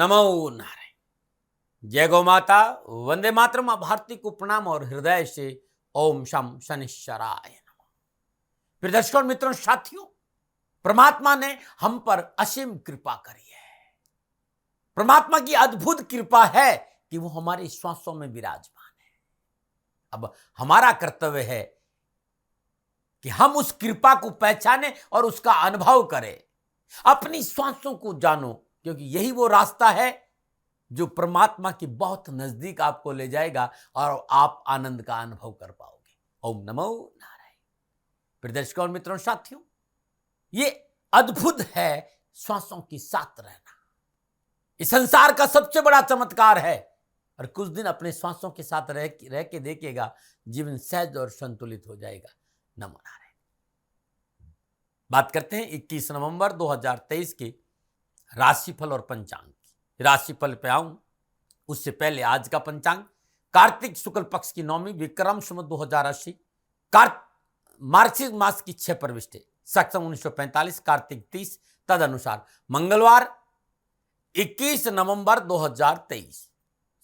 नमो नारायण। जय गौ माता, वंदे मातरम। भारती को प्रणाम और हृदय से ओम शम शनिश्चराय नमः। प्रिय दर्शकों, मित्रों, साथियों, परमात्मा ने हम पर असीम कृपा करी है। परमात्मा की अद्भुत कृपा है कि वो हमारे श्वासों में विराजमान है। अब हमारा कर्तव्य है कि हम उस कृपा को पहचाने और उसका अनुभव करें। अपनी श्वासों को जानो, क्योंकि यही वो रास्ता है जो परमात्मा की बहुत नजदीक आपको ले जाएगा और आप आनंद का अनुभव कर पाओगे। ओम नमो नारायण। प्रिय दर्शकों और मित्रों, साथियों, ये अद्भुत है श्वासों के साथ रहना। इस संसार का सबसे बड़ा चमत्कार है। और कुछ दिन अपने श्वासों के साथ रह के देखिएगा, जीवन सहज और संतुलित हो जाएगा। नमो नारायण। बात करते हैं 21 नवंबर 2023 के राशिफल और पंचांग की। राशिफल पे आऊं उससे पहले आज का पंचांग कार्तिक शुक्ल पक्ष की नौमी, विक्रम संवत 2080, मार्गशीर्ष मास की 6 प्रविष्टि, सक्षम 1945, कार्तिक 30, तदनुसार मंगलवार 21 नवंबर 2023।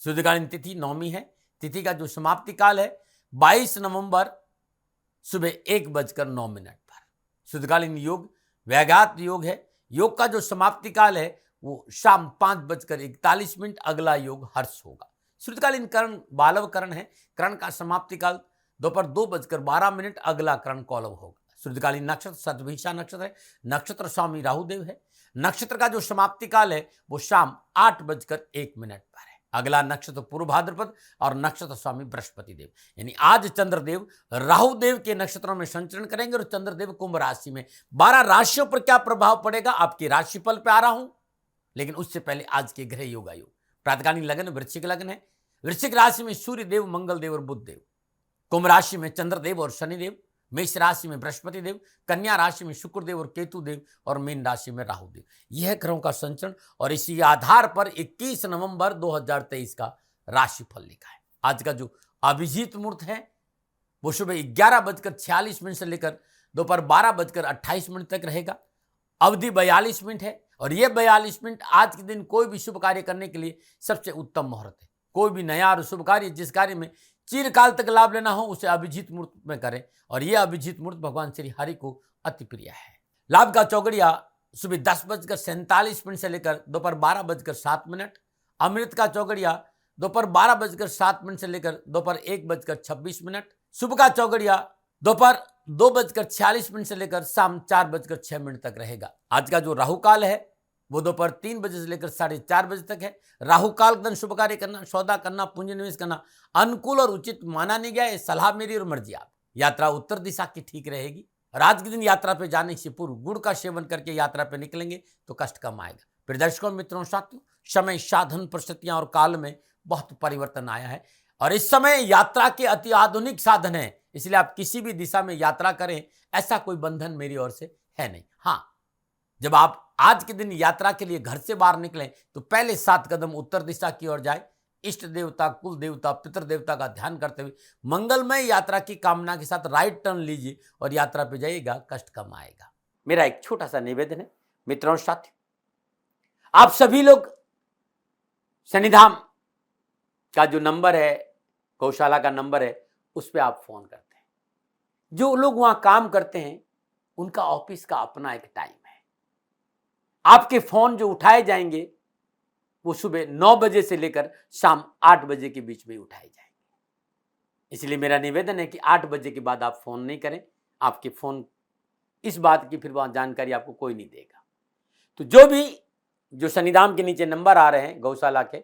शुद्धकालीन तिथि नौमी है। तिथि का जो समाप्ति काल है 22 नवंबर सुबह 1:09 पर। शुद्धकालीन योग वैघात योग है। योग का जो समाप्ति काल है वो शाम 5:41, अगला योग हर्ष होगा। शुद्धकालीन करण बालव करण है। करण का समाप्ति काल दोपहर 2:12, अगला करण कौलव होगा। शुद्धकालीन नक्षत्र शतभिषा नक्षत्र है। नक्षत्र स्वामी राहुदेव है। नक्षत्र का जो समाप्ति काल है वो शाम 8:01 पर है। अगला नक्षत्र पूर्व भाद्रपद और नक्षत्र स्वामी बृहस्पति देव। यानी आज चंद्रदेव राहुदेव के नक्षत्रों में संचरण करेंगे और चंद्रदेव कुंभ राशि में। 12 राशियों पर क्या प्रभाव पड़ेगा आपकी राशिफल पे आ रहा हूं, लेकिन उससे पहले आज के ग्रह योग आयु। प्रातकालीन लगन वृश्चिक लगन है। वृश्चिक राशि में सूर्य देव, मंगल देव और बुध देव। कुंभ राशि में चंद्रदेव और शनिदेव। मेष राशि में बृहस्पति देव। कन्या राशि में शुक्रदेव और केतु देव और मीन राशि में राहु देव। यह ग्रहों का संचरण और इसी आधार पर 21 नवंबर 2023 का राशिफल लिखा है। आज का जो अभिजीत मुहूर्त है वो सुबह 11:46 से लेकर दोपहर 12:28 तक रहेगा। अवधि 42 मिनट है और यह 42 मिनट आज के दिन कोई भी शुभ कार्य करने के लिए सबसे उत्तम मुहूर्त है। कोई भी नया और शुभ कार्य, जिस कार्य में चिरकाल तक लाभ लेना हो, उसे अभिजीत मुहूर्त में करें। और यह अभिजीत मुहूर्त भगवान श्री हरि को अति प्रिय है। लाभ का चौगड़िया सुबह 10:47 से लेकर दोपहर 12:07। अमृत का चौगड़िया दोपहर 12:07 से लेकर दोपहर 1:26। शुभ का चौगड़िया दोपहर 2:46 से लेकर शाम 4:06 तक रहेगा। आज का जो राहु काल है वो दोपहर 3 बजे से लेकर 4:30 बजे तक है। राहु काल के दिन शुभ कार्य करना, सौदा करना, पूंजी निवेश करना अनुकूल और उचित माना नहीं गया। सलाह मेरी और मर्जी आप। यात्रा उत्तर दिशा की ठीक रहेगी और आज के दिन यात्रा पे जाने से पूर्व गुड़ का सेवन करके यात्रा पे निकलेंगे तो कष्ट कम आएगा। प्रिय दर्शकों, मित्रों, साथियों, समय, साधन, परिस्थितियां और काल में बहुत परिवर्तन आया है और इस समय यात्रा के अति आधुनिक साधन है। इसलिए आप किसी भी दिशा में यात्रा करें, ऐसा कोई बंधन मेरी ओर से है नहीं। हाँ, जब आप आज के दिन यात्रा के लिए घर से बाहर निकलें तो पहले 7 कदम उत्तर दिशा की ओर जाए। इष्ट देवता, कुल देवता, पितृ देवता का ध्यान करते हुए मंगलमय यात्रा की कामना के साथ राइट टर्न लीजिए और यात्रा पे जाइएगा, कष्ट कम आएगा। मेरा एक छोटा सा निवेदन है मित्रों, साथियों, आप सभी लोग शनिधाम का जो नंबर है, गौशाला का नंबर है, उस पर आप फोन करते हैं। जो लोग वहां काम करते हैं उनका ऑफिस का अपना एक टाइम है। आपके फोन जो उठाए जाएंगे वो सुबह 9 बजे से लेकर शाम 8 बजे के बीच में उठाए जाएंगे। इसलिए मेरा निवेदन है कि 8 बजे के बाद आप फोन नहीं करें। आपके फोन इस बात की फिर वहां जानकारी आपको कोई नहीं देगा। तो जो शनिधाम के नीचे नंबर आ रहे हैं गौशाला के,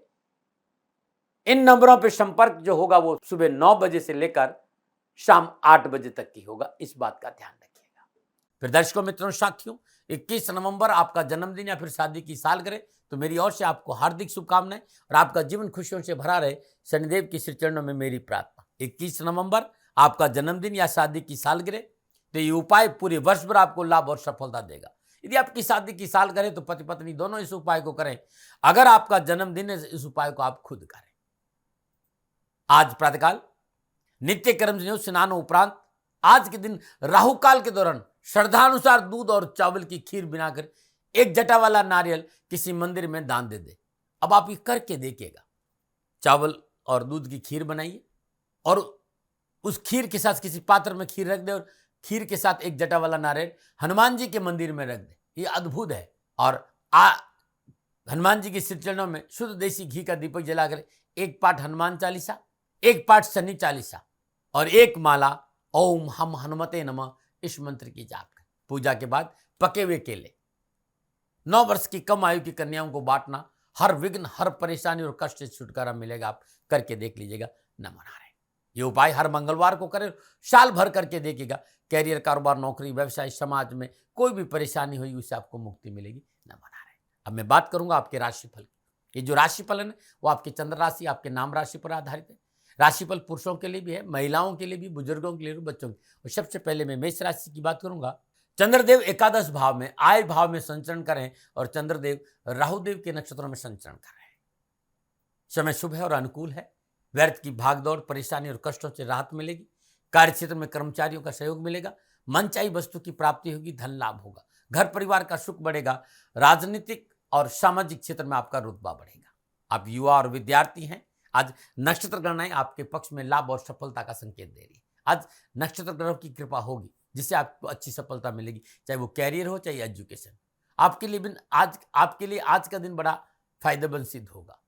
इन नंबरों पर संपर्क जो होगा वो सुबह 9 बजे से लेकर शाम 8 बजे तक की होगा। इस बात का ध्यान रखिएगा। फिर दर्शकों, मित्रों, साथियों, 21 नवंबर आपका जन्मदिन या फिर शादी की सालगिरह, तो मेरी ओर से आपको हार्दिक शुभकामनाएं और आपका जीवन खुशियों से भरा रहे, शनिदेव के श्री चरणों में मेरी प्रार्थना। 21 नवंबर आपका जन्मदिन या शादी की सालगिरह, तो ये उपाय पूरे वर्ष भर आपको लाभ और सफलता देगा। यदि आपकी शादी की सालगिरह तो पति पत्नी दोनों इस उपाय को करें। अगर आपका जन्मदिन है, इस उपाय को आप खुद करें। आज प्रातःकाल नित्य कर्म स्नान उपरांत आज के दिन राहु काल के दौरान श्रद्धानुसार दूध और चावल की खीर बनाकर एक जटा वाला नारियल किसी मंदिर में दान दे दे। अब आप ये करके देखिएगा, चावल और दूध की खीर बनाइए और उस खीर के साथ किसी पात्र में खीर रख दे और खीर के साथ एक जटा वाला नारियल हनुमान जी के मंदिर में रख दे। ये अद्भुत है। और हनुमान जी के श्री चरणों में शुद्ध देसी घी का दीपक जलाकर एक पाठ हनुमान चालीसा, एक पाठ शनि चालीसा और एक माला ओम हम हनुमते नमः इस मंत्र की जाप करें। पूजा के बाद पके हुए केले 9 वर्ष की कम आयु की कन्याओं को बांटना, हर विघ्न हर परेशानी और कष्ट से छुटकारा मिलेगा। आप करके देख लीजिएगा। नमो नारायण। ये उपाय हर मंगलवार को करें, साल भर करके देखिएगा। कैरियर, कारोबार, नौकरी, व्यवसाय, समाज में कोई भी परेशानी हुई उससे आपको मुक्ति मिलेगी। नमो नारायण। अब मैं बात करूंगा आपके राशिफल की। ये जो राशिफल है वो आपकी चंद्र राशि, आपके नाम राशि पर आधारित है। राशिफल पुरुषों के लिए भी है, महिलाओं के लिए भी, बुजुर्गों के लिए भी, बच्चों के। और सबसे पहले मैं मेष राशि की बात करूंगा। चंद्रदेव एकादश भाव में आय भाव में संचरण करें और चंद्रदेव राहुदेव के नक्षत्रों में संचरण कर रहे हैं। समय शुभ है और अनुकूल है। व्यर्थ की भागदौड़, परेशानी और कष्टों से राहत मिलेगी। कार्यक्षेत्र में कर्मचारियों का सहयोग मिलेगा। मनचाही वस्तु की प्राप्ति होगी, धन लाभ होगा। घर परिवार का सुख बढ़ेगा। राजनीतिक और सामाजिक क्षेत्र में आपका रुतबा बढ़ेगा। आप युवा और विद्यार्थी हैं। आज नक्षत्र गणनाएं आपके पक्ष में लाभ और सफलता का संकेत दे रही है। आज नक्षत्र ग्रहों की कृपा होगी जिससे आपको अच्छी सफलता मिलेगी, चाहे वो कैरियर हो चाहे एजुकेशन। आपके लिए आज का दिन बड़ा फायदेमंद सिद्ध होगा।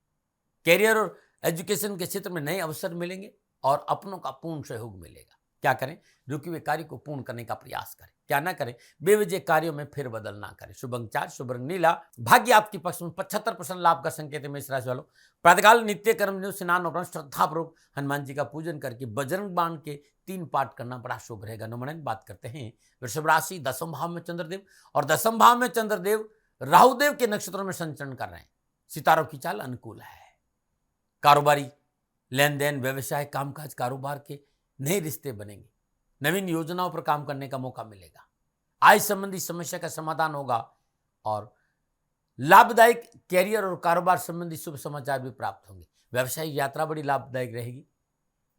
कैरियर और एजुकेशन के क्षेत्र में नए अवसर मिलेंगे और अपनों का पूर्ण सहयोग मिलेगा। क्या करें? रुके हुए कार्य को पूर्ण करने का प्रयास करें। क्या ना करें? बेवजह कार्यों में फेरबदल ना करें। शुभ अंक 4, शुभ रंग नीला। भाग्य आपके पक्ष में 75% लाभ का संकेत है। मेष राशि वालों, प्रातःकाल नित्य कर्म स्नान उपरांत श्रद्धापूर्वक हनुमान जी का पूजन करके बजरंग बाण के 3 पाठ करना बड़ा शुभ रहेगा। नमन बात करते हैं वृषभ राशि, 10वें भाव में चंद्रदेव और 10वें भाव में चंद्रदेव राहुदेव के नक्षत्रों में संचरण कर रहे हैं। सितारों की चाल अनुकूल है। कारोबारी लेन देन, व्यवसाय, कामकाज, कारोबार के नए रिश्ते बनेंगे। नवीन योजनाओं पर काम करने का मौका मिलेगा। आय संबंधी समस्या का समाधान होगा और लाभदायक कैरियर और कारोबार संबंधी शुभ समाचार भी प्राप्त होंगे। व्यवसायिक यात्रा बड़ी लाभदायक रहेगी।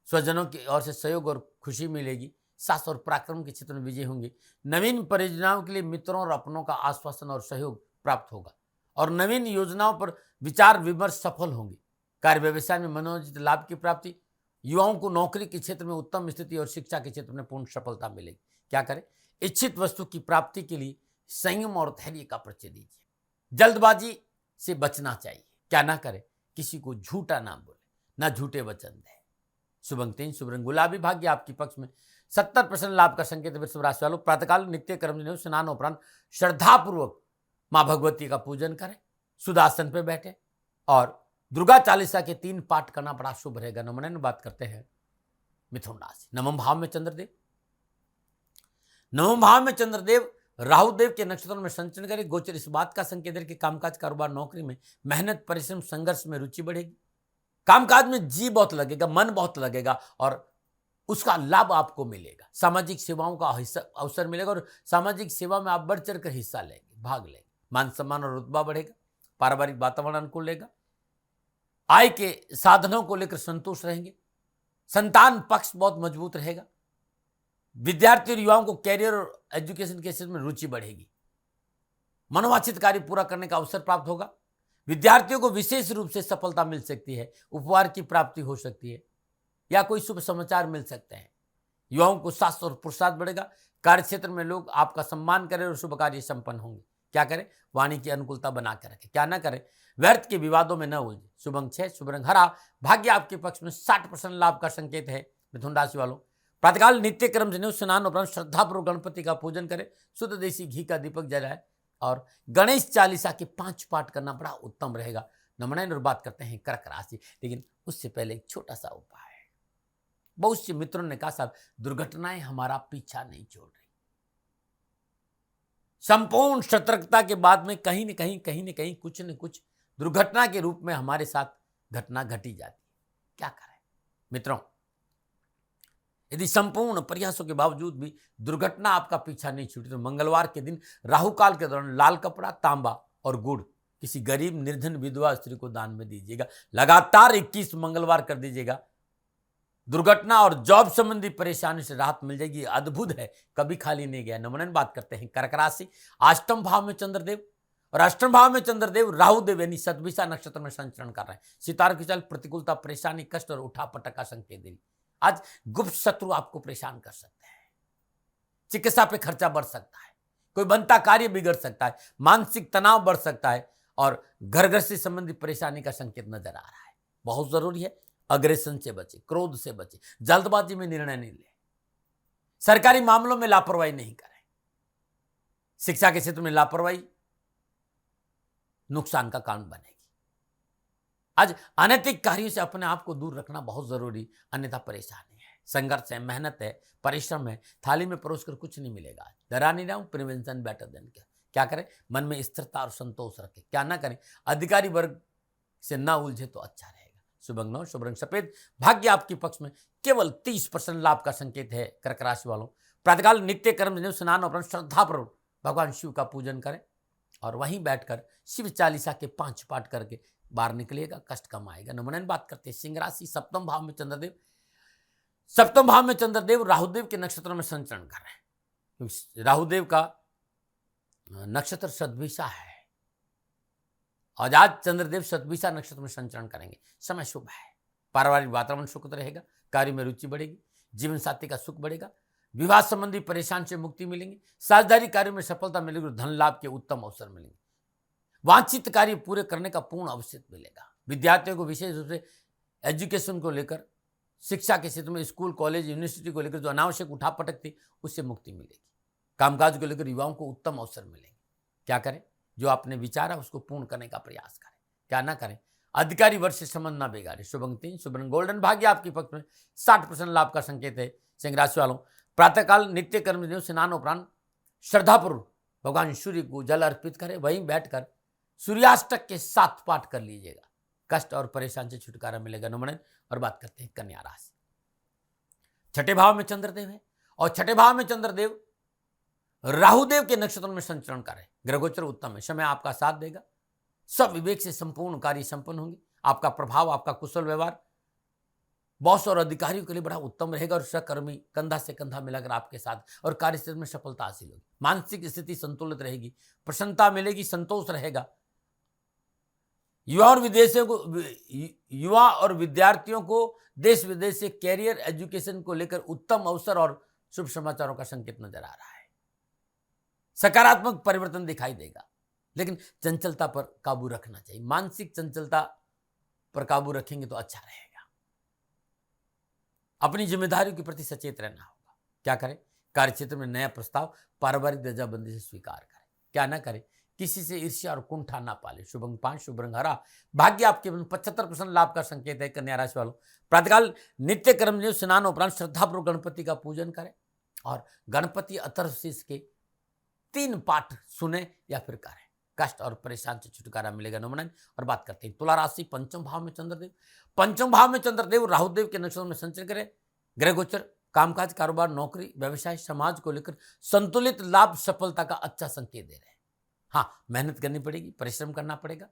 स्वजनों की ओर से सहयोग और खुशी मिलेगी। साहस और पराक्रम के क्षेत्र में विजय होंगे। नवीन परियोजनाओं के लिए मित्रों और अपनों का आश्वासन और सहयोग प्राप्त होगा और नवीन योजनाओं पर विचार विमर्श सफल होंगे। कार्य व्यवसाय में मनोरंजित लाभ की प्राप्ति। युवाओं को नौकरी के क्षेत्र में उत्तम स्थिति और शिक्षा के क्षेत्र में पूर्ण सफलता मिलेगी। क्या करें? इच्छित वस्तु की प्राप्ति के लिए संयम और धैर्य का परिचय दीजिए। जल्दबाजी से बचना चाहिए। क्या ना करें? किसी को झूठा ना बोले, ना झूठे वचन दें। शुभ अंक 3, शुभ रंग गुलाबी। भाग्य आपके पक्ष में 70% लाभ का संकेत। वृषभ राशि वालों, प्रातःकाल नित्य कर्म स्नान उपरांत श्रद्धापूर्वक मां भगवती का पूजन करें। सुदासन पर बैठे और दुर्गा चालीसा के 3 पाठ करना बड़ा शुभ रहेगा। नमन बात करते हैं मिथुन राशि, 9वें भाव में चंद्रदेव। 9वें भाव में चंद्रदेव राहुदेव के नक्षत्रों में संचरण करें। गोचर इस बात का संकेत है कि कामकाज, कारोबार, नौकरी में मेहनत, परिश्रम, संघर्ष में रुचि बढ़ेगी। कामकाज में जी बहुत लगेगा, मन बहुत लगेगा और उसका लाभ आपको मिलेगा। सामाजिक सेवाओं का अवसर मिलेगा और सामाजिक सेवा में आप बढ़ चढ़ कर हिस्सा लेंगे, भाग लेंगे। मान सम्मान और रुतबा बढ़ेगा। पारिवारिक वातावरण अनुकूल रहेगा। आय के साधनों को लेकर संतुष्ट रहेंगे। संतान पक्ष बहुत मजबूत रहेगा। विद्यार्थी और युवाओं को कैरियर और एजुकेशन के क्षेत्र में रुचि बढ़ेगी। मनोवांछित कार्य पूरा करने का अवसर प्राप्त होगा। विद्यार्थियों को विशेष रूप से सफलता मिल सकती है। उपहार की प्राप्ति हो सकती है या कोई शुभ समाचार मिल सकते हैं। युवाओं को साहस और पुरुषार्थ बढ़ेगा। कार्य क्षेत्र में लोग आपका सम्मान करें और शुभ कार्य संपन्न होंगे। क्या करें? वाणी की अनुकूलता बनाकर रखें। क्या ना करें? व्यर्थ के विवादों में न उलझे। शुभ अंक 6, शुभ रंग हरा। भाग्य आपके पक्ष में 60% लाभ का संकेत है। मिथुन राशि वालों, प्रातःकाल नित्य कर्म से स्नान उपरांत श्रद्धापूर्वक गणपति का पूजन करें। शुद्ध देसी घी का दीपक जलाए और गणेश चालीसा के 5 पाठ करना बड़ा उत्तम रहेगा। नमन और बात करते हैं कर्क राशि, लेकिन उससे पहले एक छोटा सा उपाय है। बहुत से मित्रों ने कहा साहब दुर्घटनाएं हमारा पीछा नहीं छोड़ रही। संपूर्ण सतर्कता के बाद में कहीं न कहीं कुछ न कुछ दुर्घटना के रूप में हमारे साथ घटना घटी जाती है। क्या करें मित्रों? यदि संपूर्ण प्रयासों के बावजूद भी दुर्घटना आपका पीछा नहीं छूटी तो मंगलवार के दिन राहु काल के दौरान लाल कपड़ा, तांबा और गुड़ किसी गरीब निर्धन विधवा स्त्री को दान में दीजिएगा। लगातार 21 मंगलवार कर दीजिएगा। दुर्घटना और जॉब संबंधी परेशानी से राहत मिल जाएगी। अद्भुत है, कभी खाली नहीं गया। नमन बात करते हैं कर्क राशि, 8वें भाव में चंद्रदेव और अष्टम भाव में चंद्रदेव राहुदेव यानी शतभिषा नक्षत्र में संचरण कर रहे हैं। सितारों की चाल प्रतिकूलता, परेशानी, कष्ट और उठापटक का संकेत दे रही। आज गुप्त शत्रु आपको परेशान कर सकते हैं, चिकित्सा पे खर्चा बढ़ सकता है, कोई बनता कार्य बिगड़ सकता है, मानसिक तनाव बढ़ सकता है और घर से संबंधित परेशानी का संकेत नजर आ रहा है। बहुत जरूरी है अग्रेशन से बचे, क्रोध से बचे, जल्दबाजी में निर्णय नहीं ले, सरकारी मामलों में लापरवाही नहीं करें, शिक्षा के क्षेत्र में लापरवाही नुकसान का कारण बनेगी। आज अनैतिक कार्यों से अपने आप को दूर रखना बहुत जरूरी, अन्यथा परेशानी है, संघर्ष है, मेहनत है, परिश्रम है, थाली में परोस कर कुछ नहीं मिलेगा। डरा नहीं रहा हूं, प्रिवेंशन बेटर देन केयर। क्या करें, मन में स्थिरता और संतोष रखें, क्या ना करें, अधिकारी वर्ग से ना उलझे तो अच्छा रहेगा। शुभ अंग 9, शुभ रंग सफेद, भाग्य आपके पक्ष में, केवल 30% लाभ का संकेत है। कर्क राशि वालों, प्रातःकाल नित्य कर्म स्नान और श्रद्धापूर्वक भगवान शिव का पूजन करें और वहीं बैठकर शिव चालीसा के 5 पाठ करके बाहर निकलिएगा, कष्ट कम आएगा। नंबर 9 बात करते हैं सिंह राशि, सप्तम भाव में चंद्रदेव, सप्तम भाव में चंद्रदेव राहुदेव के नक्षत्र में संचरण कर रहे हैं। राहुदेव का नक्षत्र शतभिषा है और आज चंद्रदेव शतभिषा नक्षत्र में संचरण करेंगे। समय शुभ है, पारिवारिक वातावरण सुखद रहेगा, कार्य में रुचि बढ़ेगी, जीवन साथी का सुख बढ़ेगा, विवाह संबंधी परेशान से मुक्ति मिलेंगी, साझेदारी कार्यों में सफलता मिलेगी, धन लाभ के उत्तम अवसर मिलेंगे, वांछित कार्य पूरे करने का पूर्ण अवसर मिलेगा। विद्यार्थियों को विशेष रूप से एजुकेशन को लेकर, शिक्षा के क्षेत्र में स्कूल कॉलेज यूनिवर्सिटी को लेकर जो अनावश्यक उठापटक थी उससे मुक्ति मिलेगी। कामकाज को लेकर युवाओं को उत्तम अवसर मिलेंगे। क्या करें, जो आपने विचारा उसको पूर्ण करने का प्रयास करें, क्या ना करें, अधिकारी वर्ग से संबंध ना बिगाड़े। शुभ अंक 3, शुभ रंग गोल्डन, भाग्य आपके पक्ष में, 60% लाभ का संकेत है। सिंह राशि वालों, प्रातःकाल नित्य कर्म स्नान उपरांत श्रद्धापूर्वक भगवान सूर्य को जल अर्पित करें, वहीं बैठकर सूर्याष्टक के 7 पाठ कर लीजिएगा, कष्ट और परेशान से छुटकारा मिलेगा। नंबर 9 और बात करते हैं कन्या राशि, छठे भाव में चंद्रदेव है और छठे भाव में चंद्रदेव राहुदेव के नक्षत्र में संचरण करें। ग्रहगोचर उत्तम है, समय आपका साथ देगा, सब विवेक से संपूर्ण कार्य संपन्न होंगे, आपका प्रभाव, आपका कुशल व्यवहार बॉस और अधिकारियों के लिए बड़ा उत्तम रहेगा और सहकर्मी कंधा से कंधा मिलाकर आपके साथ और कार्यक्षेत्र में सफलता हासिल होगी। मानसिक स्थिति संतुलित रहेगी, प्रसन्नता मिलेगी, संतोष रहेगा। युवा और विद्यार्थियों को देश विदेश से कैरियर एजुकेशन को लेकर उत्तम अवसर और शुभ समाचारों का संकेत नजर आ रहा है। सकारात्मक परिवर्तन दिखाई देगा, लेकिन चंचलता पर काबू रखना चाहिए। मानसिक चंचलता पर काबू रखेंगे तो अच्छा रहेगा। अपनी जिम्मेदारियों के प्रति सचेत रहना होगा। क्या करें, कार्यक्षेत्र में नया प्रस्ताव पारिवारिक दर्जाबंदी से स्वीकार करें, क्या ना करें, किसी से ईर्ष्या और कुंठा ना पाले। शुभ अंक 5, शुभ रंग हरा, भाग्य आपके 75% लाभ का संकेत है। कन्या राशि वालों, प्रातःकाल नित्य कर्म स्नान उपरांत श्रद्धापूर्वक गणपति का पूजन करें और गणपति अथर्वशीष के 3 पाठ सुने या फिर करें, कष्ट और परेशान से छुटकारा मिलेगा। नंबर 9 और बात करते हैं तुला राशि, पंचम भाव में चंद्रदेव, पंचम भाव में चंद्रदेव राहुदेव के नक्षत्र में संचरण करें। ग्रह गोचर कामकाज, कारोबार, नौकरी, व्यवसाय, समाज को लेकर संतुलित लाभ, सफलता का अच्छा संकेत दे रहे हैं। हाँ, मेहनत करनी पड़ेगी, परिश्रम करना पड़ेगा,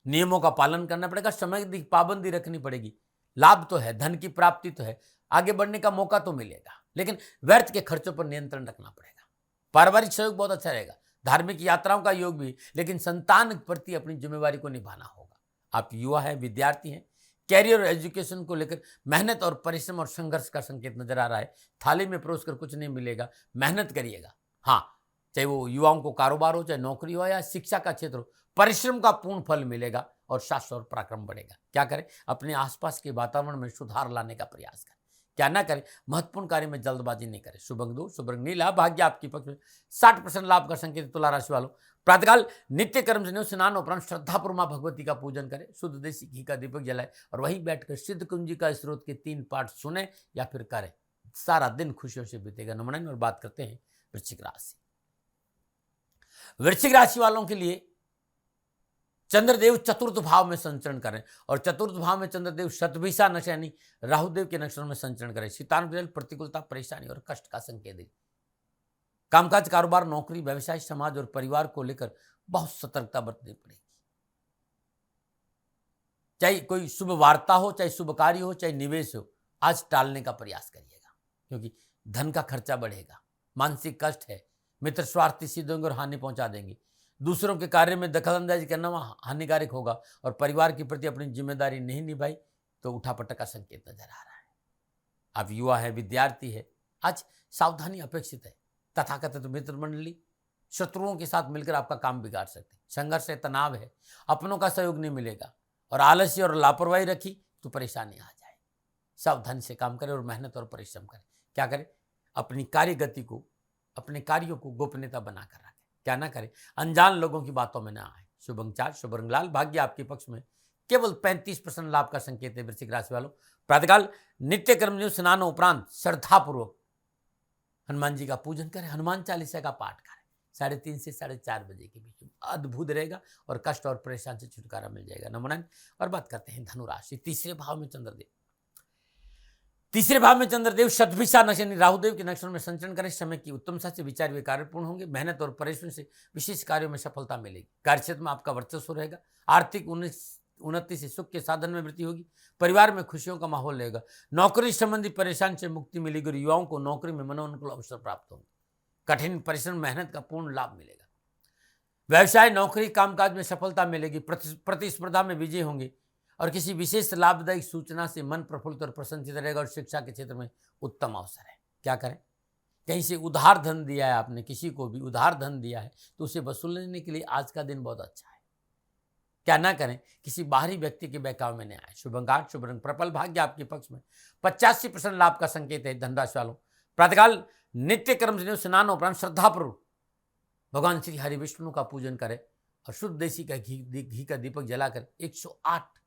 नियमों का पालन करना पड़ेगा, समय की पाबंदी रखनी पड़ेगी। लाभ तो है, धन की प्राप्ति तो है, आगे बढ़ने का मौका तो मिलेगा, लेकिन व्यर्थ के खर्चों पर नियंत्रण रखना पड़ेगा। पारिवारिक सहयोग बहुत अच्छा रहेगा, धार्मिक यात्राओं का योग भी, लेकिन संतान के प्रति अपनी जिम्मेवारी को निभाना होगा। आप युवा हैं, विद्यार्थी हैं, कैरियर और एजुकेशन को लेकर मेहनत और परिश्रम और संघर्ष का संकेत नजर आ रहा है। थाली में परोस कर कुछ नहीं मिलेगा, मेहनत करिएगा। हाँ, चाहे वो युवाओं को कारोबार हो, चाहे नौकरी हो या शिक्षा का क्षेत्र हो, परिश्रम का पूर्ण फल मिलेगा और शास्त्र और पराक्रम बढ़ेगा। क्या करें, अपने आसपास के वातावरण में सुधार लाने का प्रयास करें, क्या ना करें, महत्वपूर्ण कार्य में जल्दबाजी नहीं करें। शुभ अंक 2, शुभ रंग नीला, भाग्य आपकी पक्ष में, 60% लाभ का संकेत। तुला राशि वालों, प्रातःकाल नित्य कर्म स्नान उपरांत श्रद्धापूर्वक भगवती का पूजन करें, शुद्ध देसी घी का दीपक जलाए और वहीं बैठकर सिद्ध कुंजी का स्रोत के 3 पाठ सुने या फिर करें, सारा दिन खुशियों से बीतेगा। नंबर 9 और बात करते हैं वृश्चिक राशि, वृश्चिक राशि वालों के लिए चंद्रदेव चतुर्थ भाव में संचरण करें और चतुर्थ भाव में चंद्रदेव शतभिषा नक्षत्र यानी राहुदेव के नक्षत्र में संचरण करें। शीतान प्रतिकूलता, परेशानी और कष्ट का संकेत दे। कामकाज, कारोबार, नौकरी, व्यवसाय, समाज और परिवार को लेकर बहुत सतर्कता बरतनी पड़ेगी। चाहे कोई शुभ वार्ता हो, चाहे शुभ कार्य हो, चाहे निवेश हो, आज टालने का प्रयास करिएगा, क्योंकि धन का खर्चा बढ़ेगा, मानसिक कष्ट है, मित्र स्वार्थी सिद्ध होंगे और हानि पहुंचा देंगे। दूसरों के कार्य में दखलंदाजी करना वहाँ हानिकारक होगा और परिवार के प्रति अपनी जिम्मेदारी नहीं निभाई तो उठापटक का संकेत नजर आ रहा है। आप युवा है, विद्यार्थी है, आज सावधानी अपेक्षित है। तथाकथित मित्र मंडली शत्रुओं के साथ मिलकर आपका काम बिगाड़ सकते हैं। संघर्ष है, तनाव है, अपनों का सहयोग नहीं मिलेगा और आलस्य और लापरवाही रखी तो परेशानी आ जाए। सावधानी से काम करें और मेहनत और परिश्रम करें। क्या करें? अपनी कार्य गति को, अपने कार्यों को गोपनीयता बनाकर रखें। क्या ना करें? अनजान लोगों की बातों में ना आए। शुभ अंक 4, शुभ रंग लाल, भाग्य आपके पक्ष में। केवल 35% लाभ का संकेत है वृश्चिक राशि वालों। प्रातःकाल नित्य कर्म स्नान उपरांत श्रद्धापूर्वक हनुमान जी का पूजन करें, हनुमान चालीसा का पाठ करें। 3:30 से 4:30 बजे के बीच में अद्भुत रहेगा और कष्ट और परेशान से छुटकारा मिल जाएगा। नमन। और बात करते हैं धनु राशि। तीसरे भाव में चंद्रदेव शतभिषा नक्षत्र राहुदेव के नक्षत्र में संचरण करें। समय की उत्तमता से विचार वे कार्यपूर्ण होंगे। मेहनत और परिश्रम से विशेष कार्यों में सफलता मिलेगी। कार्यक्षेत्र में आपका वर्चस्व रहेगा। आर्थिक उन्नति से सुख के साधन में वृद्धि होगी। परिवार में खुशियों का माहौल रहेगा। नौकरी संबंधी परेशान से मुक्ति मिलेगी और युवाओं को नौकरी में मनोनुकूल अवसर प्राप्त होंगे। कठिन परिश्रम मेहनत का पूर्ण लाभ मिलेगा। व्यवसाय, नौकरी, कामकाज में सफलता मिलेगी। प्रतिस्पर्धा में विजय होंगे और किसी विशेष लाभदायक सूचना से मन प्रफुल्लित और प्रसन्नचित रहेगा और शिक्षा के क्षेत्र में उत्तम अवसर है। क्या करें? कहीं से उधार धन दिया है आपने, किसी को भी उधार धन दिया है तो उसे वसूलने के लिए आज का दिन बहुत अच्छा है। क्या ना करें? किसी बाहरी व्यक्ति के बहकावे में न आए। शुभ अंक 8, शुभ रंग पर्पल, भाग्य आपके पक्ष में। 85% लाभ का संकेत है धनराशि वालों। प्रातःकाल नित्य कर्म से स्नान उपरांत श्रद्धापूर्वक भगवान श्री हरि विष्णु का पूजन करें और शुद्ध देसी का घी का दीपक जलाकर 108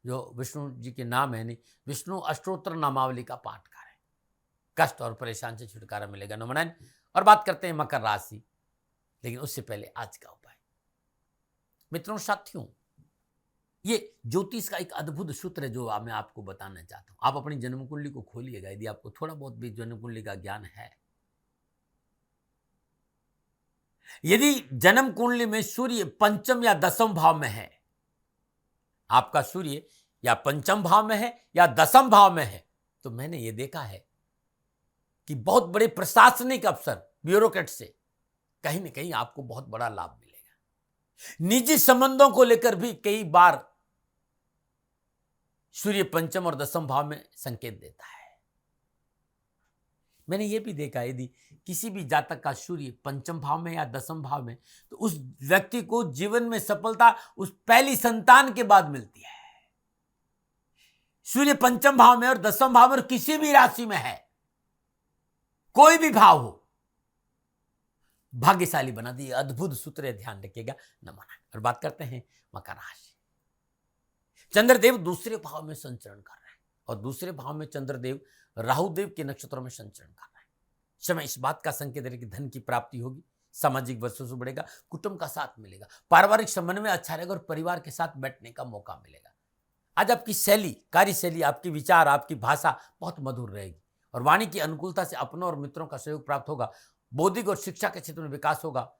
जो विष्णु जी के नाम है, नहीं विष्णु अष्टोत्तर नामावली का पाठ करें। कष्ट और परेशान से छुटकारा मिलेगा। नमन। और बात करते हैं मकर राशि, लेकिन उससे पहले आज का उपाय। मित्रों, साथियों, ये ज्योतिष का एक अद्भुत सूत्र है जो मैं आपको बताना चाहता हूं। आप अपनी जन्म कुंडली को खोलिएगा, यदि आपको थोड़ा बहुत भी जन्म कुंडली का ज्ञान है। यदि जन्म कुंडली में सूर्य पंचम या दसम भाव में है, आपका सूर्य या पंचम भाव में है या दसम भाव में है, तो मैंने ये देखा है कि बहुत बड़े प्रशासनिक अफसर, ब्यूरोक्रेट से कहीं ना कहीं आपको बहुत बड़ा लाभ मिलेगा। निजी संबंधों को लेकर भी कई बार सूर्य पंचम और दसम भाव में संकेत देता है। मैंने यह भी देखा, यदि किसी भी जातक का सूर्य पंचम भाव में या दसम भाव में, तो उस व्यक्ति को जीवन में सफलता उस पहली संतान के बाद मिलती है। सूर्य पंचम भाव में और दसम भाव में और किसी भी राशि में है, कोई भी भाव हो, भाग्यशाली बना दिए। अद्भुत सूत्र है, ध्यान रखिएगा। नमन। और बात करते हैं मकर राशि। चंद्रदेव दूसरे भाव में संचरण कर रहे हैं और दूसरे भाव में चंद्रदेव राहुदेव के नक्षत्रों में संचरण कर रहे हैं। समय इस बात का संकेत है कि धन की प्राप्ति होगी, सामाजिक वर्चस्व बढ़ेगा, कुटुंब का साथ मिलेगा, पारिवारिक संबंध में अच्छा रहेगा और परिवार के साथ बैठने का मौका मिलेगा। आज आपकी शैली, कार्यशैली, आपकी विचार, आपकी भाषा बहुत मधुर रहेगी और वाणी की अनुकूलता से अपनों और मित्रों का सहयोग प्राप्त होगा। बौद्धिक और शिक्षा के क्षेत्र में विकास होगा।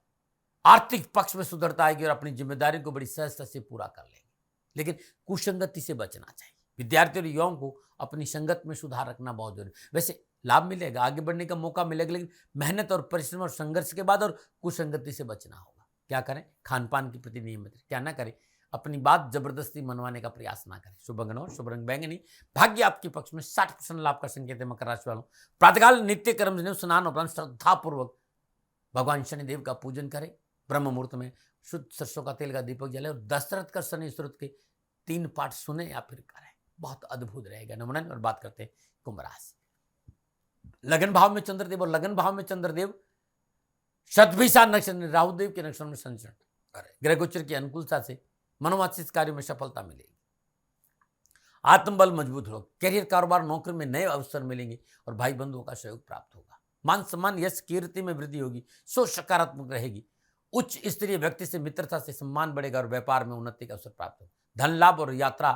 आर्थिक पक्ष में सुधरता आएगी और अपनी जिम्मेदारी को बड़ी सहजता से पूरा कर लेंगे। लेकिन कुसंगति से बचना चाहिए। विद्यार्थियों और युवाओं को अपनी संगत में सुधार रखना बहुत जरूरी है। वैसे लाभ मिलेगा, आगे बढ़ने का मौका मिलेगा, लेकिन मेहनत और परिश्रम और संघर्ष के बाद और कुसंगति से बचना होगा। क्या करें? खान पान के प्रति नियमित रहें। क्या ना करें? अपनी बात जबरदस्ती मनवाने का प्रयास ना करें। शुभ अंक 9, शुभ रंग बैंगनी, भाग्य आपके पक्ष में। 60% लाभ का संकेत है मकर राशि वालों। प्रातःकाल नित्य कर्म स्नान उपरांत श्रद्धापूर्वक भगवान शनिदेव का पूजन करें। ब्रह्म मुहूर्त में शुद्ध सरसों का तेल का दीपक जलाए और दशरथ का शनि स्तोत्र के 3 पाठ सुने या फिर करें, बहुत अद्भुत रहेगा। नमन। और बात करते हैं कुंभ राशि। लगन भाव में चंद्रदेव और लगन भाव में चंद्रदेव शतभिषा नक्षत्र राहुदेव के नक्षत्र में संचरण करें। ग्रह गोचर की अनुकूलता से मनोवांछित कार्यों में सफलता मिलेगी। आत्मबल मजबूत होगा। करियर, कारोबार, नौकरी में नए अवसर मिलेंगे और भाई बंधुओं का सहयोग प्राप्त होगा। मान सम्मान, यश, कीर्ति में वृद्धि होगी। सोच सकारात्मक रहेगी। उच्च स्तरीय व्यक्ति से मित्रता से सम्मान बढ़ेगा और व्यापार में उन्नति का अवसर प्राप्त होगा। धन लाभ और यात्रा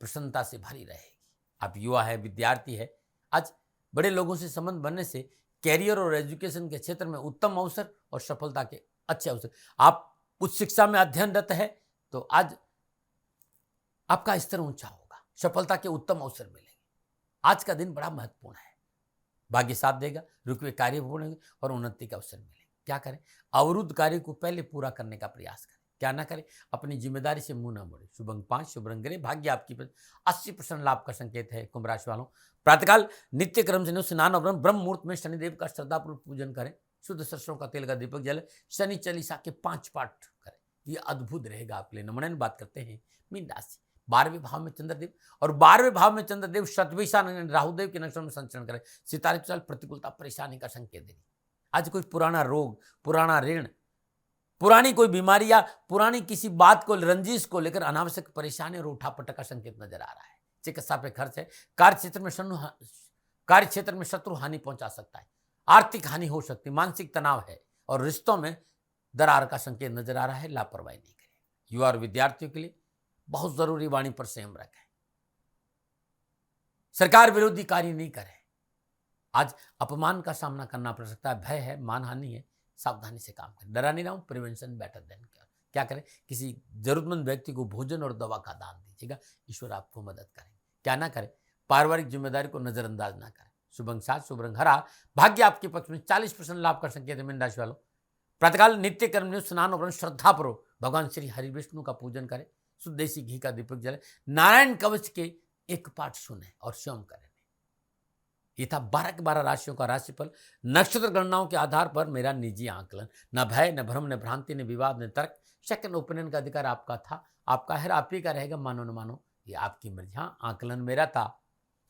प्रसन्नता से भरी रहेगी। आप युवा है, विद्यार्थी है, आज बड़े लोगों से संबंध बनने से कैरियर और एजुकेशन के क्षेत्र में उत्तम अवसर और सफलता के अच्छे अवसर। आप उच्च शिक्षा में अध्ययनरत है तो आज आपका स्तर ऊंचा होगा, सफलता के उत्तम अवसर मिलेंगे। आज का दिन बड़ा महत्वपूर्ण है। भाग्य साथ देगा, रुके हुए कार्य पूर्ण होंगे और उन्नति का अवसर मिलेगा। क्या करें? अवरुद्ध कार्य को पहले पूरा करने का प्रयास करें। क्या ना करें? अपनी जिम्मेदारी से मुंह ना मोड़े। शुभ अंक 5, शुभ रंग ग्रे, भाग्य आपकी 80% लाभ का संकेत है। कुंभ राशि वालों, प्रातःकाल नित्य क्रम से स्नान और ब्रह्म मुहूर्त में शनिदेव का श्रद्धापूर्वक पूजन करें। शुद्ध सरसों का तेल का दीपक जले, शनि चालीसा के 5 पाठ करें। ये अद्भुत रहेगा आपके लिए। नमन बात करते हैं मीन राशि, 12वें भाव में चंद्रदेव और 12वें भाव में चंद्रदेव शतभिषा राहुदेव के नक्षत्र में संचरण करें। सितारे चाल प्रतिकूलता परेशानी का संकेत देगी। आज कोई पुराना रोग, पुराना ऋण, पुरानी कोई बीमारी या पुरानी किसी बात को, रंजिश को लेकर अनावश्यक परेशानी और उठापटक का संकेत नजर आ रहा है। चिकित्सा पे खर्च है। कार्य क्षेत्र में शत्रु हानि पहुंचा सकता है। आर्थिक हानि हो सकती है। मानसिक तनाव है और रिश्तों में दरार का संकेत नजर आ रहा है। लापरवाही नहीं करें। युवा और विद्यार्थियों के लिए बहुत जरूरी, वाणी पर संयम रखें। सरकार विरोधी कार्य नहीं करें। आज अपमान का सामना करना पड़ सकता है। भय है, मानहानि है, सावधानी से काम करें। डरा नहीं रहा हूं, प्रिवेंशन बेटर देन क्योर। क्या करें? किसी जरूरतमंद व्यक्ति को भोजन और दवा का दान दीजिएगा, ईश्वर आपको मदद करेंगे। क्या ना करें? पारिवारिक जिम्मेदारी को नजरअंदाज ना करें। शुभ अंक 7, शुभ रंग हरा, भाग्य आपके पक्ष में 40% लाभ का संकेत है। मीन राशि वालों, प्रातःकाल नित्य कर्म में स्नान और श्रद्धापूर्वक भगवान श्री हरि विष्णु का पूजन करें। शुद्ध देसी घी का दीपक जले, नारायण कवच के 1 पाठ सुने और स्वयं करें। ये था 12 के 12 राशियों का राशिफल। नक्षत्र गणनाओं के आधार पर मेरा निजी आकलन। न भय, न भ्रम, न भ्रांति, न विवाद, न तर्क। सेकंड ओपिनियन का अधिकार आपका था, आपका है, आप ही का रहेगा। मानो न मानो ये आपकी मर्जी। हाँ, आकलन मेरा था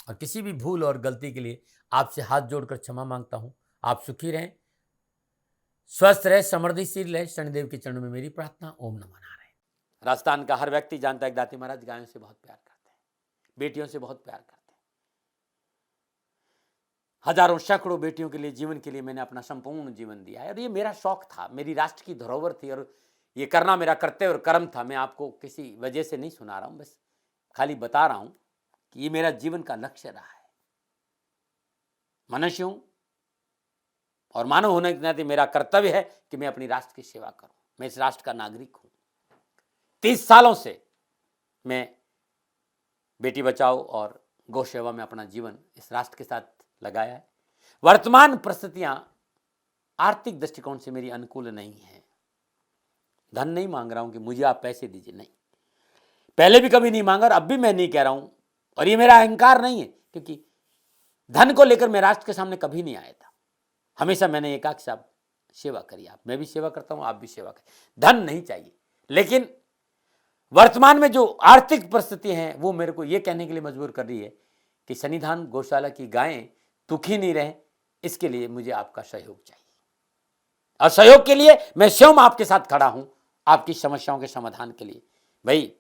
और किसी भी भूल और गलती के लिए आपसे हाथ जोड़कर क्षमा मांगता हूं। आप सुखी रहें, स्वस्थ रहे, समृद्धिशील रहे, शनिदेव के चरणों में मेरी प्रार्थना। ओम नमः नारायण। राजस्थान का हर व्यक्ति जानता है कि दाती महाराज गायों से बहुत प्यार करते हैं, बेटियों से बहुत प्यार करते हैं। हजारों सैकड़ों बेटियों के लिए, जीवन के लिए मैंने अपना संपूर्ण जीवन दिया है और ये मेरा शौक था, मेरी राष्ट्र की धरोहर थी और ये करना मेरा कर्तव्य और कर्म था। मैं आपको किसी वजह से नहीं सुना रहा हूं, बस खाली बता रहा हूं कि ये मेरा जीवन का लक्ष्य रहा है। मनुष्य हूं और मानव होने के नाते मेरा कर्तव्य है कि मैं अपनी राष्ट्र की सेवा करूं। मैं इस राष्ट्र का नागरिक हूं। 30 सालों से मैं बेटी बचाओ और गौ सेवा में अपना जीवन इस राष्ट्र के साथ लगाया है। वर्तमान परिस्थितियां आर्थिक दृष्टिकोण से मेरी अनुकूल नहीं है। धन नहीं मांग रहा हूं कि मुझे आप पैसे दीजिए, नहीं, पहले भी कभी नहीं मांगा और अब भी मैं नहीं कह रहा हूं। और ये मेरा अहंकार नहीं है, क्योंकि धन को लेकर मैं राष्ट्र के सामने कभी नहीं आया था। हमेशा मैंने एक आख साहब सेवा करी। आप, मैं भी सेवा करता हूं, आप भी सेवा करें। धन नहीं चाहिए, लेकिन वर्तमान में जो आर्थिक परिस्थिति हैं वो मेरे को ये कहने के लिए मजबूर कर रही है कि सन्निधान गौशाला की गायें दुखी नहीं रहे, इसके लिए मुझे आपका सहयोग चाहिए। और सहयोग के लिए मैं स्वयं आपके साथ खड़ा हूं, आपकी समस्याओं के समाधान के लिए। भाई,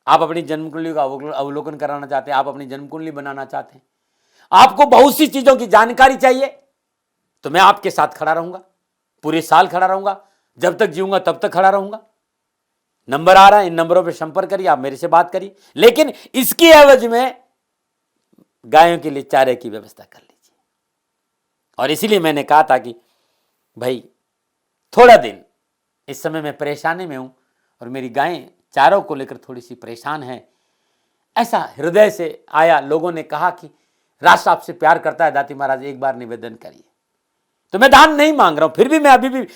आप अपनी जन्म कुंडली का अवलोकन कराना चाहते हैं, आप अपनी जन्म कुंडली बनाना चाहते हैं, आपको बहुत सी चीजों की जानकारी चाहिए, तो मैं आपके साथ खड़ा रहूंगा, पूरे साल खड़ा रहूंगा, जब तक जीऊंगा तब तक खड़ा रहूंगा। नंबर आ रहा है, इन नंबरों पर संपर्क करिए, आप मेरे से बात करिए, लेकिन इसकी एवज में गायों के लिए चारे की व्यवस्था कर लीजिए। और इसीलिए मैंने कहा था कि भाई थोड़ा दिन, इस समय मैं परेशानी में हूं और मेरी गायें चारों को लेकर थोड़ी सी परेशान हैं। ऐसा हृदय से आया, लोगों ने कहा कि राष्ट्र आपसे प्यार करता है दाती महाराज, एक बार निवेदन करिए। तो मैं दान नहीं मांग रहा हूं, फिर भी मैं अभी भी,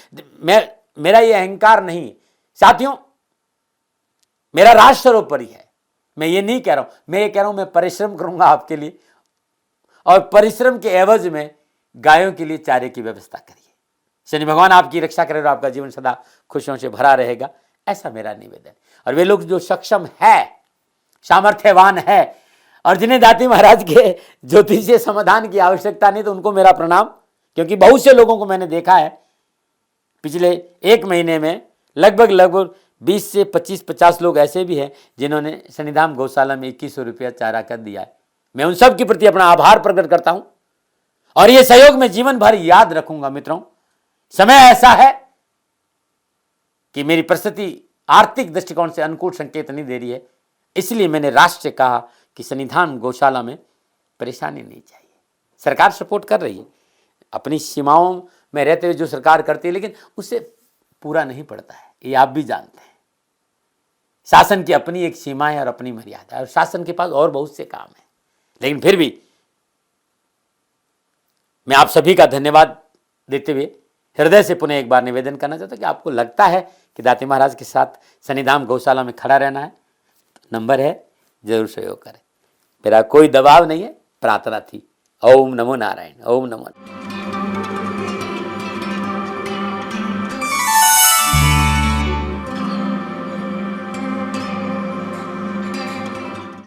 मेरा ये अहंकार नहीं साथियों, मेरा राष्ट्र सर्वोपरि है। मैं ये नहीं कह रहा हूं, मैं ये कह रहा हूं मैं परिश्रम करूंगा आपके लिए, और परिश्रम के एवज में गायों के लिए चारे की व्यवस्था करिए। शनि भगवान आपकी रक्षा करे और आपका जीवन सदा खुशियों से भरा रहेगा, ऐसा मेरा निवेदन। और वे लोग जो सक्षम है, सामर्थ्यवान है और जिन्हें दाती महाराज के ज्योतिषीय समाधान की आवश्यकता नहीं, तो उनको मेरा प्रणाम। क्योंकि बहुत से लोगों को मैंने देखा है पिछले 1 महीने में, लगभग 20 से 25-50 लोग ऐसे भी हैं जिन्होंने सन्निधान गौशाला में 2100 रुपया चारा कर दिया है। मैं उन सब के प्रति अपना आभार प्रकट करता हूं और ये सहयोग मैं जीवन भर याद रखूंगा। मित्रों, समय ऐसा है कि मेरी परिस्थिति आर्थिक दृष्टिकोण से अनुकूल संकेत नहीं दे रही है, इसलिए मैंने राष्ट्र से कहा कि सन्निधान गौशाला में परेशानी नहीं चाहिए। सरकार सपोर्ट कर रही है, अपनी सीमाओं में रहते हुए जो सरकार करती है, लेकिन उससे पूरा नहीं पड़ता है, ये आप भी जानते हैं। शासन की अपनी एक सीमा है और अपनी मर्यादा है, और शासन के पास और बहुत से काम है। लेकिन फिर भी मैं आप सभी का धन्यवाद देते हुए हृदय से पुनः एक बार निवेदन करना चाहता हूँ कि आपको लगता है कि दाती महाराज के साथ शनिधाम गौशाला में खड़ा रहना है, तो नंबर है, जरूर सहयोग करें। मेरा कोई दबाव नहीं है, प्रार्थना थी। ओम नमो नारायण, ओम नमो।